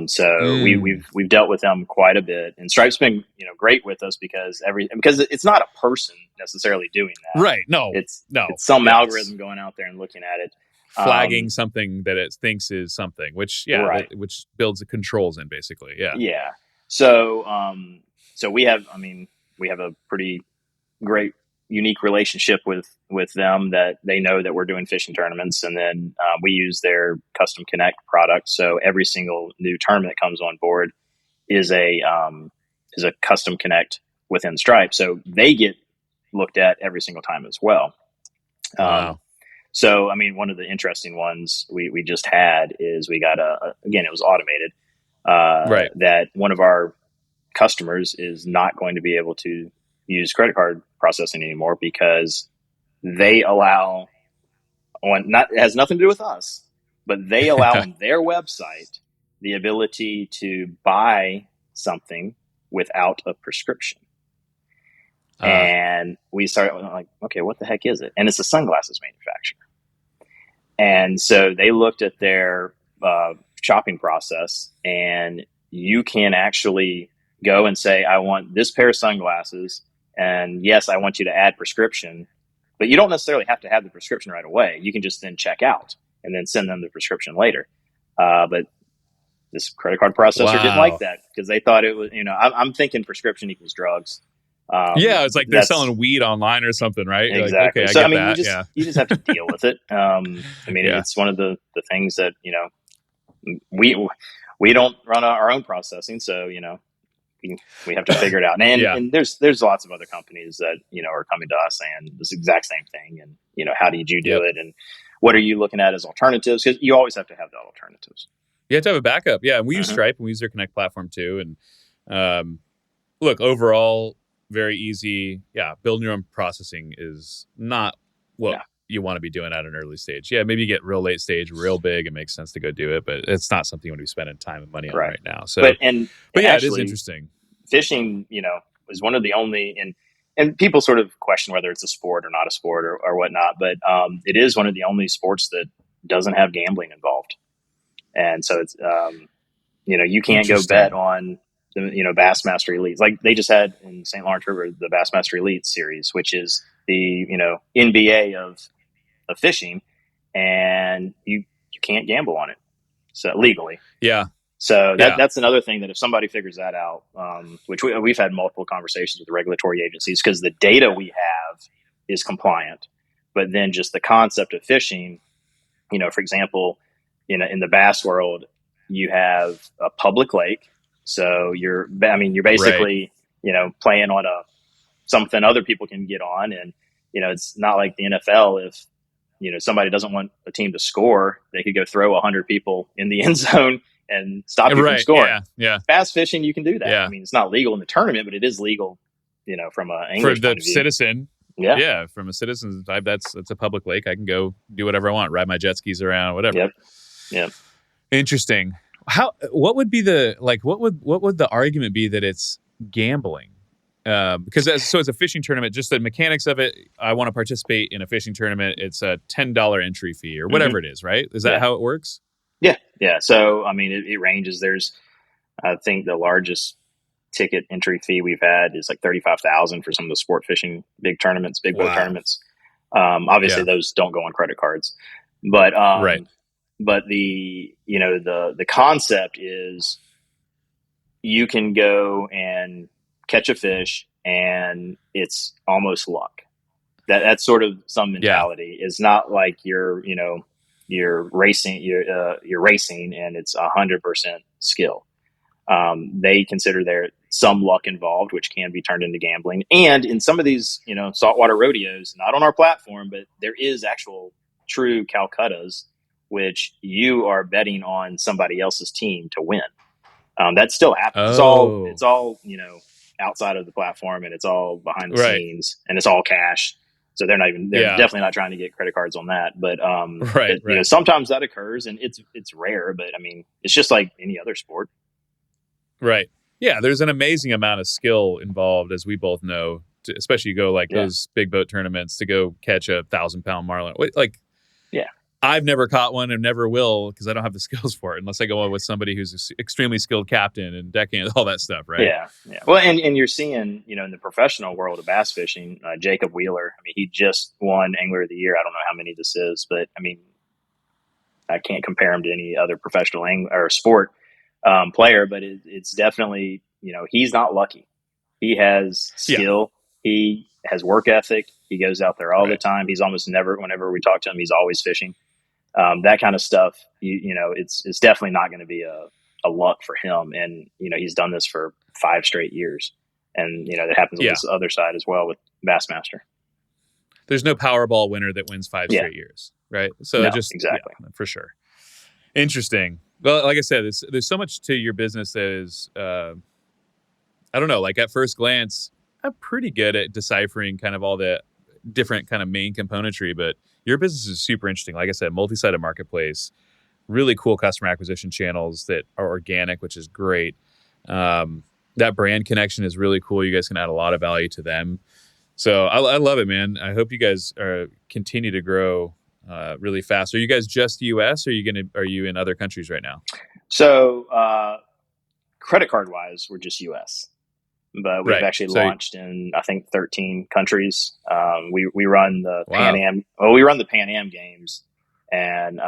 So we've dealt with them quite a bit, and Stripe's been great with us because it's not a person necessarily doing that, right? No, it's some algorithm going out there and looking at it, flagging something that it thinks is something, which which builds the controls in basically, yeah. So we have a pretty great unique relationship with them that they know that we're doing fishing tournaments, and then we use their Custom Connect product. So every single new tournament that comes on board is a Custom Connect within Stripe, so they get looked at every single time as well. Wow. So one of the interesting ones we just had is we got it was automated, that one of our customers is not going to be able to use credit card processing anymore because they allow it has nothing to do with us, but they allow on their website the ability to buy something without a prescription. And we started like, okay, what the heck is it? And it's a sunglasses manufacturer. And so they looked at their shopping process, and you can actually go and say, I want this pair of sunglasses, and yes, I want you to add prescription, but you don't necessarily have to have the prescription right away. You can just then check out and then send them the prescription later. But this credit card processor didn't like that because they thought it was, I'm thinking prescription equals drugs. It's like they're selling weed online or something, right? Exactly. Like, okay, so I get that. You just have to deal with it. It's one of the things that we don't run our own processing, so we have to figure it out. And there's lots of other companies that are coming to us saying this exact same thing, and how did you do it, and what are you looking at as alternatives? Because you always have to have the alternatives. You have to have a backup. Yeah, and we use Stripe, and we use their Connect platform too. And look, overall, very easy. Yeah, building your own processing is not what you want to be doing at an early stage. Yeah, maybe you get real late stage, real big, it makes sense to go do it, but it's not something you want to be spending time and money on right now. So, but actually, it is interesting. Fishing, is one of the only, and people sort of question whether it's a sport or not a sport or whatnot, but it is one of the only sports that doesn't have gambling involved. And so it's, you can't go bet on the, Bassmaster Elites. Like they just had in St. Lawrence River, the Bassmaster Elite series, which is the, NBA of fishing, and you can't gamble on it. So legally. Yeah. So that's another thing that if somebody figures that out, which we've had multiple conversations with the regulatory agencies, because the data we have is compliant, but then just the concept of fishing, for example, in the bass world, you have a public lake. So you're basically, playing on something other people can get on. And, it's not like the NFL. If, somebody doesn't want a team to score, they could go throw 100 people in the end zone and stop you from scoring. Yeah. Bass fishing, you can do that. Yeah. It's not legal in the tournament, but it is legal, from an English for point the of view. citizen. Yeah. From a citizen's type, that's a public lake. I can go do whatever I want, ride my jet skis around, whatever. Yep. Interesting. What would be what would the argument be that it's gambling? Because it's a fishing tournament, just the mechanics of it, I want to participate in a fishing tournament. It's a $10 entry fee or whatever it is, right? Is that how it works? Yeah. So, it ranges. There's, I think the largest ticket entry fee we've had is like $35,000 for some of the sport fishing big tournaments, big boat tournaments. Obviously those don't go on credit cards, but, but the concept is you can go and catch a fish and it's almost luck. That's sort of some mentality. It's not like you're racing and it's 100% skill. They consider there some luck involved, which can be turned into gambling. And in some of these, saltwater rodeos, not on our platform, but there is actual true Calcuttas, which you are betting on somebody else's team to win. That still happens. It's all, outside of the platform, and it's all behind the scenes, and it's all cash. So they're definitely not trying to get credit cards on that. But, sometimes that occurs, and it's rare, but it's just like any other sport. Right. Yeah. There's an amazing amount of skill involved, as we both know, especially you go those big boat tournaments to go catch a 1,000-pound marlin. I've never caught one and never will because I don't have the skills for it unless I go on with somebody who's an extremely skilled captain and deckhand, all that stuff, right? Yeah, yeah. Well, and you're seeing, in the professional world of bass fishing, Jacob Wheeler. I mean, he just won Angler of the Year. I don't know how many this is, but I mean, I can't compare him to any other professional angler or sport player, but it's definitely, he's not lucky. He has skill. Yeah. He has work ethic. He goes out there all the time. He's almost never, whenever we talk to him, he's always fishing. That kind of stuff, it's definitely not going to be a luck for him. And, he's done this for 5 straight years. And, that happens on this other side as well with Bassmaster. There's no Powerball winner that wins 5 straight years, right? So exactly. Yeah, for sure. Interesting. Well, like I said, there's so much to your business that is, I don't know, like at first glance, I'm pretty good at deciphering kind of all the different kind of main componentry, but your business is super interesting. Like I said, multi-sided marketplace, really cool customer acquisition channels that are organic, which is great. That brand connection is really cool. You guys can add a lot of value to them. So I love it, man. I hope you guys continue to grow really fast. Are you guys just US or are you in other countries right now? So credit card wise, we're just US. But we've actually launched in, I think, 13 countries. We run the Pan Am. Well, we run the Pan Am games, and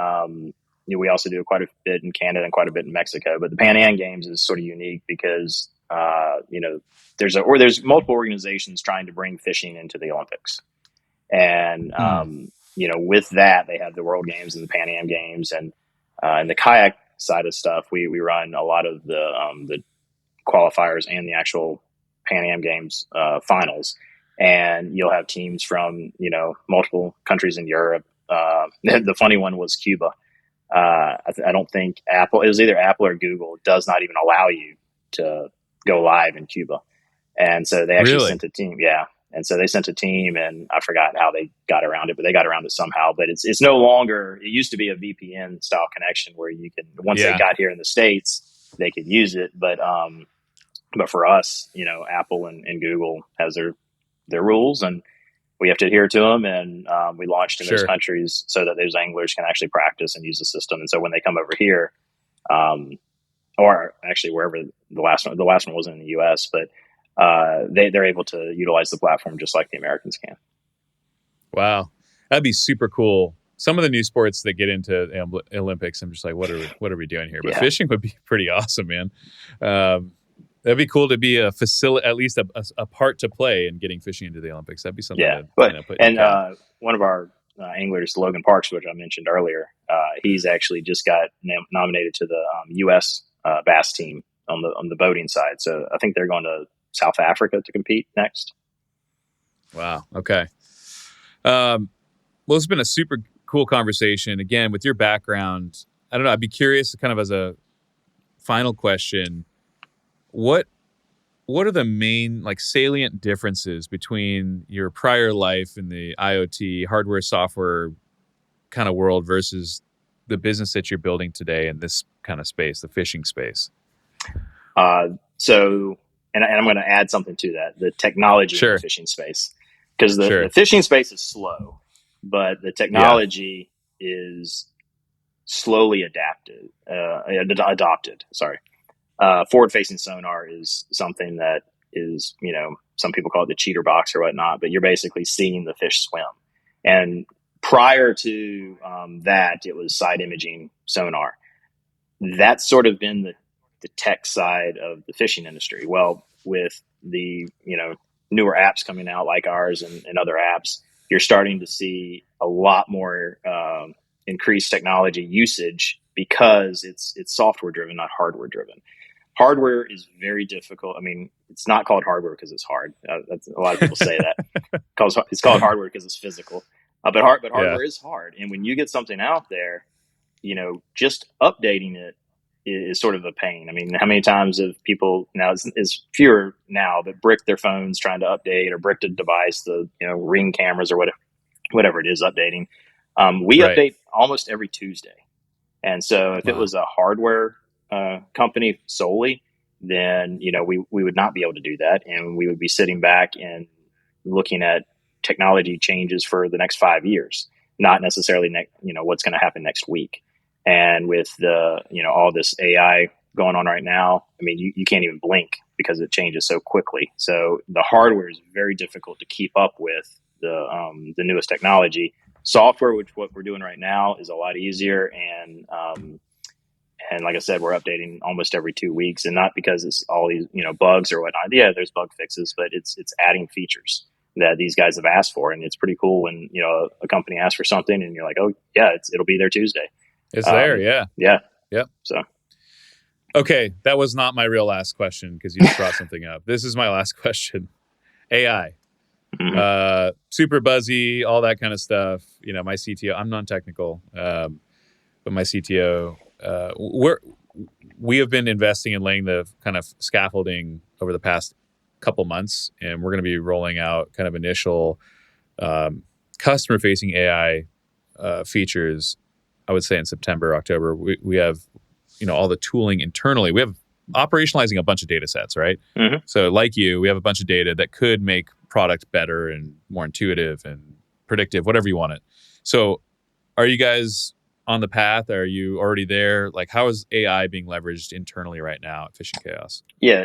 we also do quite a bit in Canada and quite a bit in Mexico. But the Pan Am games is sort of unique because there's multiple organizations trying to bring fishing into the Olympics, and with that they have the World Games and the Pan Am games, and the kayak side of stuff, we run a lot of the qualifiers and the actual Pan Am Games finals, and you'll have teams from multiple countries in Europe. The funny one was Cuba. I don't think Apple, it was either Apple or Google, does not even allow you to go live in Cuba, and so they actually sent a team. Yeah, and so they sent a team, and I forgot how they got around it, but they got around it somehow. But it's no longer. It used to be a VPN style connection where you can once they got here in the States, they could use it, but for us, Apple and Google has their rules, and we have to adhere to them. And we launched in those countries so that those anglers can actually practice and use the system. And so when they come over here, or actually wherever the last one wasn't in the U.S., but they're able to utilize the platform just like the Americans can. Wow, that'd be super cool. Some of the new sports that get into Olympics, I'm just like, what are we doing here? But fishing would be pretty awesome, man. That'd be cool to be at least a part to play in getting fishing into the Olympics. That'd be something. Yeah, one of our anglers, Logan Parks, which I mentioned earlier, he's actually just got nominated to the U.S. bass team on the boating side. So I think they're going to South Africa to compete next. Wow. Okay. Well, it's been a super cool conversation. Again, with your background, I don't know. I'd be curious, kind of as a final question. What are the main salient differences between your prior life in the IoT hardware software kind of world versus the business that you're building today in this kind of space, the fishing space? So I'm going to add something to that: the technology in the fishing space, because the fishing space is slow, but the technology is slowly adopted. Sorry. Forward-facing sonar is something that is, some people call it the cheater box or whatnot, but you're basically seeing the fish swim. And prior to that, it was side imaging sonar. That's sort of been the tech side of the fishing industry. Well, with the newer apps coming out like ours and other apps, you're starting to see a lot more increased technology usage because it's software driven, not hardware driven. Hardware is very difficult. I mean, it's not called hardware because it's hard. A lot of people say that. It's called hardware because it's physical. But hardware is hard. And when you get something out there, just updating it is sort of a pain. I mean, how many times have people now, it's fewer now, but brick their phones trying to update or brick the device, the Ring cameras or whatever it is updating. We update almost every Tuesday. And so if it was a hardware company solely, then we would not be able to do that, and we would be sitting back and looking at technology changes for the next 5 years. not necessarily what's going to happen next week. And with the all this AI going on right now, I mean, you can't even blink because it changes so quickly. So the hardware is very difficult to keep up with the newest technology. Software, which what we're doing right now, is a lot easier, and like I said, we're updating almost every 2 weeks, and not because it's all these bugs or whatnot. Yeah, there's bug fixes, but it's adding features that these guys have asked for, and it's pretty cool when a company asks for something, and you're like, oh yeah, it'll be there Tuesday. It's there, yeah. Yep. So. Okay, that was not my real last question because you just brought something up. This is my last question. AI. Super buzzy, all that kind of stuff. My CTO, I'm non-technical, but my CTO, we have been investing in laying the kind of scaffolding over the past couple months, and we're going to be rolling out kind of initial customer-facing AI features, I would say in September, October. We have, all the tooling internally. We have operationalizing a bunch of data sets, right? Mm-hmm. So like we have a bunch of data that could make product better and more intuitive and predictive, whatever you want it. So are you guys on the path? Are you already there? Like, how is AI being leveraged internally right now at Fish and Chaos? Yeah,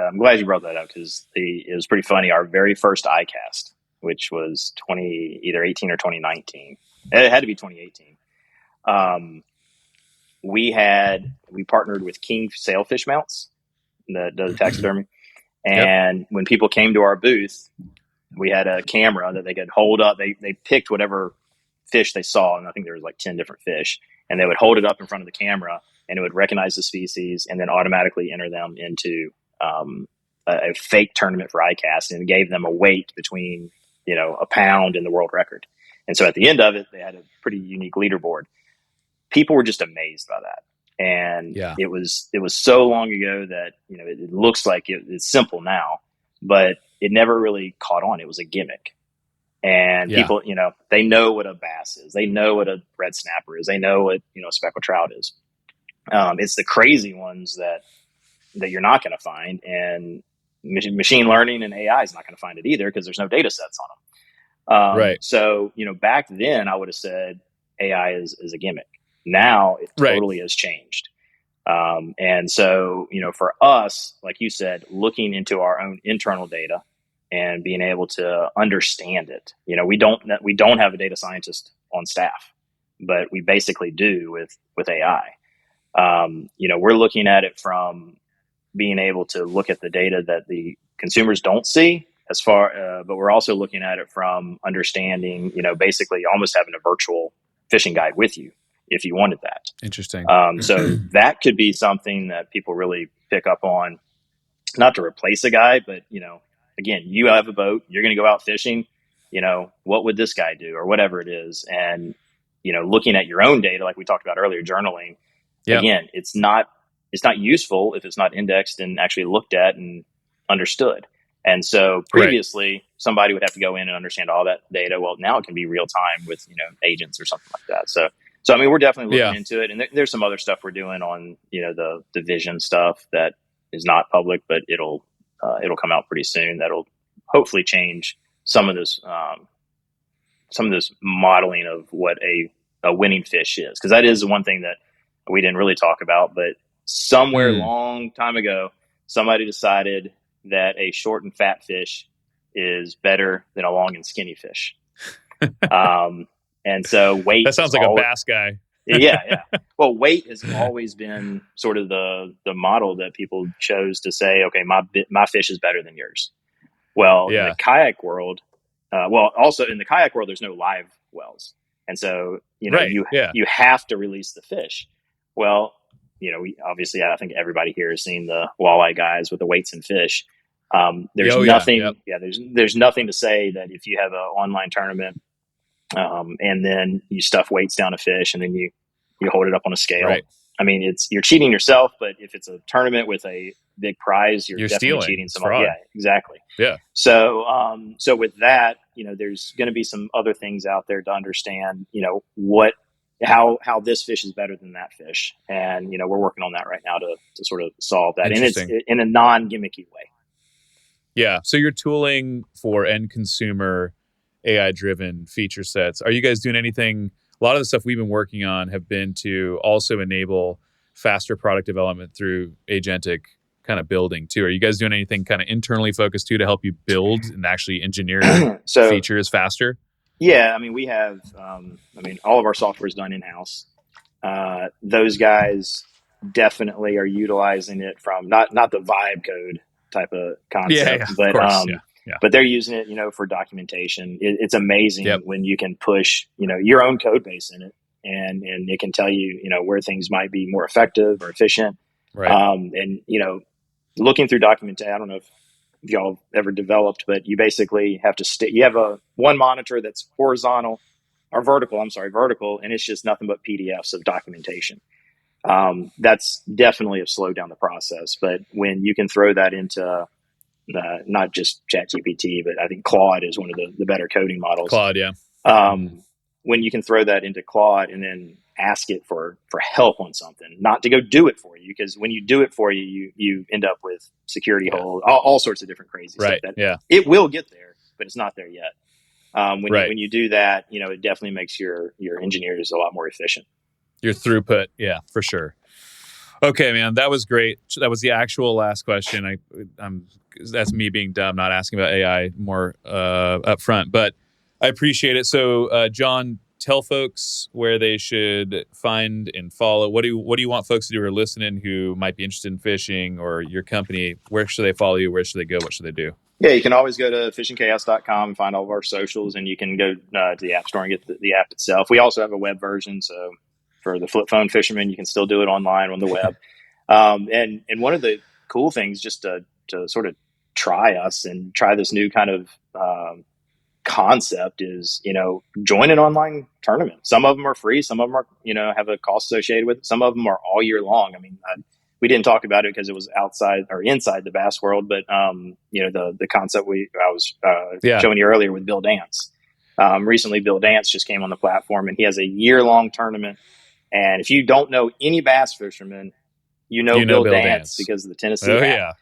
I'm glad you brought that up because it was pretty funny. Our very first iCast, which was either 18 or 2019, it had to be 2018. We partnered with King Sailfish Mounts that does taxidermy. And when people came to our booth, we had a camera that they could hold up. They picked whatever fish they saw, and I think there was like 10 different fish, and they would hold it up in front of the camera, and it would recognize the species and then automatically enter them into a fake tournament for iCast, and it gave them a weight between a pound and the world record. And so at the end of it, they had a pretty unique leaderboard. People were just amazed by that. And it was so long ago that, it looks like it's simple now, but it never really caught on. It was a gimmick. And people, they know what a bass is. They know what a red snapper is. They know what, a speckled trout is. It's the crazy ones that you're not going to find. And machine learning and AI is not going to find it either because there's no data sets on them. Right. So, back then I would have said AI is a gimmick. Now it totally has changed. And so, for us, like you said, looking into our own internal data and being able to understand it, we don't have a data scientist on staff, but we basically do with AI. We're looking at it from being able to look at the data that the consumers don't see but we're also looking at it from understanding, basically almost having a virtual fishing guide with you, if you wanted that. Interesting. So that could be something that people really pick up on, not to replace a guy, but, again, you have a boat, you're going to go out fishing, what would this guy do or whatever it is. And, looking at your own data, like we talked about earlier, journaling, again, it's not useful if it's not indexed and actually looked at and understood. And so previously somebody would have to go in and understand all that data. Well, now it can be real time with, agents or something like that. So I mean, we're definitely looking into it, and there's some other stuff we're doing on, the vision stuff that is not public, but it'll come out pretty soon. That'll hopefully change some of this modeling of what a winning fish is, because that is the one thing that we didn't really talk about. But somewhere long time ago, somebody decided that a short and fat fish is better than a long and skinny fish. And so weight. That sounds like a bass guy. Yeah. Well, weight has always been sort of the model that people chose to say, okay, my fish is better than yours. Well, in the kayak world, also in the kayak world, there's no live wells. And so, you have to release the fish. Well, obviously, I think everybody here has seen the walleye guys with the weights and fish. There's nothing. There's nothing to say that if you have an online tournament, and then you stuff weights down a fish, and then you hold it up on a scale. Right. I mean, you're cheating yourself, but if it's a tournament with a big prize, you're definitely stealing. Cheating someone. Yeah, exactly. Yeah. So with that, there's going to be some other things out there to understand, how this fish is better than that fish. And, we're working on that right now to sort of solve that. And it's in a non-gimmicky way. Yeah. So you're tooling for end consumer AI-driven feature sets. Are you guys doing anything? A lot of the stuff we've been working on have been to also enable faster product development through agentic kind of building too. Are you guys doing anything kind of internally focused too to help you build and actually engineer your So features faster? yeah, I mean, we have, all of our software is done in-house. Those guys definitely are utilizing it from not the vibe code type of concept, Yeah, of course. Yeah. but they're using it, for documentation. It's amazing Yep. when you can push, your own code base in it, and it can tell you, where things might be more effective or efficient. Right. And looking through documentation, I don't know if y'all ever developed, but you basically have to you have one monitor that's vertical, and it's just nothing but PDFs of documentation. That's definitely have slowed down the process. But when you can throw that into not just ChatGPT, but I think Claude is one of the better coding models. Claude, yeah. When you can throw that into Claude and then ask it for help on something, not to go do it for you, because when you do it for you, you end up with security holes, all sorts of different crazy stuff. It will get there, but it's not there yet. When you do that, it definitely makes your engineers a lot more efficient. Your throughput, yeah, for sure. Okay, man, that was great. That was the actual last question. That's me being dumb, not asking about AI more up front, but I appreciate it. So, John, tell folks where they should find and follow. What do you want folks to do who are listening who might be interested in fishing or your company? Where should they follow you? Where should they go? What should they do? Yeah, you can always go to fishingchaos.com and find all of our socials, and you can go to the App Store and get the app itself. We also have a web version, so for the flip phone fishermen, you can still do it online on the web. And one of the cool things, just to sort of try us and try this new kind of concept, is join an online tournament. Some of them are free, some of them are have a cost associated with it. Some of them are all year long. I mean, we didn't talk about it because it was outside or inside the bass world, but the concept I was showing you earlier with Bill Dance. Recently, Bill Dance just came on the platform, and he has a year-long tournament. And if you don't know any bass fishermen, Bill Dance because of the Tennessee hat.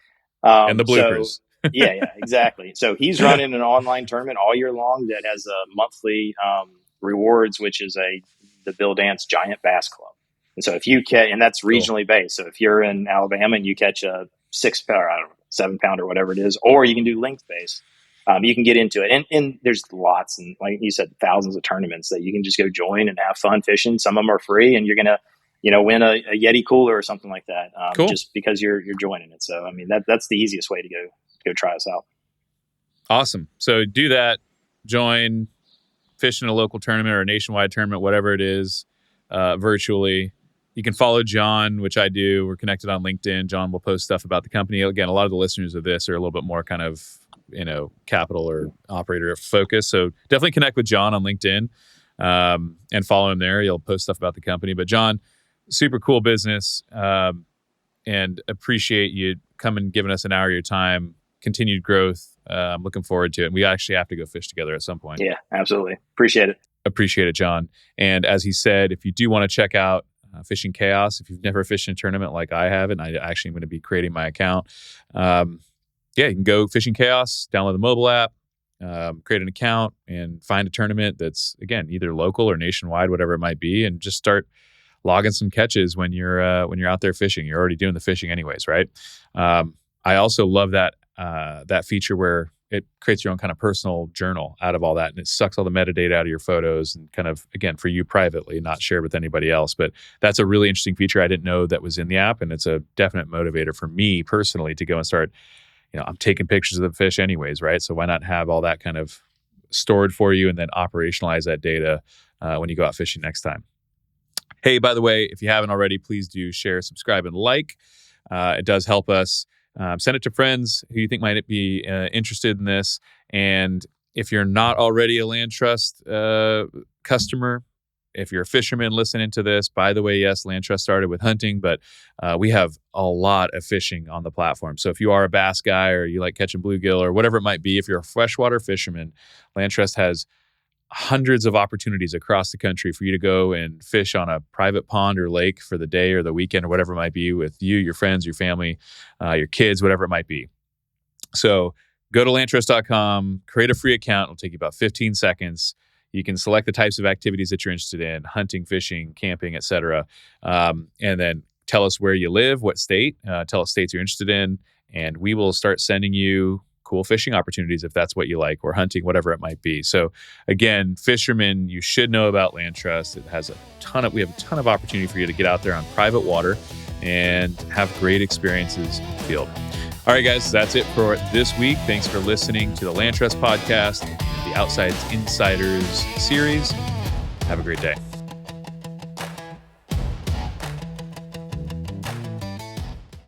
And the bloopers. Yeah, exactly. So he's running an online tournament all year long that has a monthly rewards, which is the Bill Dance Giant Bass Club. And so if you catch, and that's regionally based. So if you're in Alabama and you catch a 6-pounder, 7-pounder, whatever it is, or you can do length based, you can get into it. And there's lots, and like you said, thousands of tournaments that you can just go join and have fun fishing. Some of them are free, and you're going to, win a Yeti cooler or something like that, just because you're joining it. So, I mean, that's the easiest way to go try us out. Awesome. So do that, join, fish in a local tournament or a nationwide tournament, whatever it is, virtually. You can follow John, which I do. We're connected on LinkedIn. John will post stuff about the company. Again, a lot of the listeners of this are a little bit more kind of, capital or operator focus. So definitely connect with John on LinkedIn and follow him there. He'll post stuff about the company. But John, super cool business, and appreciate you coming, giving us an hour of your time. Continued growth. I'm looking forward to it. And we actually have to go fish together at some point. Yeah, absolutely. Appreciate it, John. And as he said, if you do want to check out Fishing Chaos, if you've never fished in a tournament like I haven't, I actually am going to be creating my account. You can go Fishing Chaos, download the mobile app, create an account, and find a tournament that's, again, either local or nationwide, whatever it might be, and just start logging some catches when you're out there fishing. You're already doing the fishing anyways, right? I also love that feature where it creates your own kind of personal journal out of all that, and it sucks all the metadata out of your photos and kind of, again, for you privately, not shared with anybody else. But that's a really interesting feature I didn't know that was in the app, and it's a definite motivator for me personally to go and start. I'm taking pictures of the fish anyways, right? So why not have all that kind of stored for you and then operationalize that data when you go out fishing next time? Hey, by the way, if you haven't already, please do share, subscribe, and like. It does help us. Send it to friends who you think might be interested in this. And if you're not already a LandTrust customer, if you're a fisherman listening to this, by the way, yes, LandTrust started with hunting, but we have a lot of fishing on the platform. So if you are a bass guy or you like catching bluegill or whatever it might be, if you're a freshwater fisherman, LandTrust has hundreds of opportunities across the country for you to go and fish on a private pond or lake for the day or the weekend or whatever it might be with you, your friends, your family, your kids, whatever it might be. So Go to LandTrust.com, create a free account. It'll take you about 15 seconds. You can select the types of activities that you're interested in, hunting, fishing, camping, etc. And then tell us where you live, what state, tell us states you're interested in, and we will start sending you cool fishing opportunities if that's what you like, or hunting, whatever it might be. So again, fishermen, you should know about LandTrust. We have a ton of opportunity for you to get out there on private water and have great experiences in the field. All right, guys, that's it for this week. Thanks for listening to the LandTrust Podcast, the Outside Insiders series. Have a great day.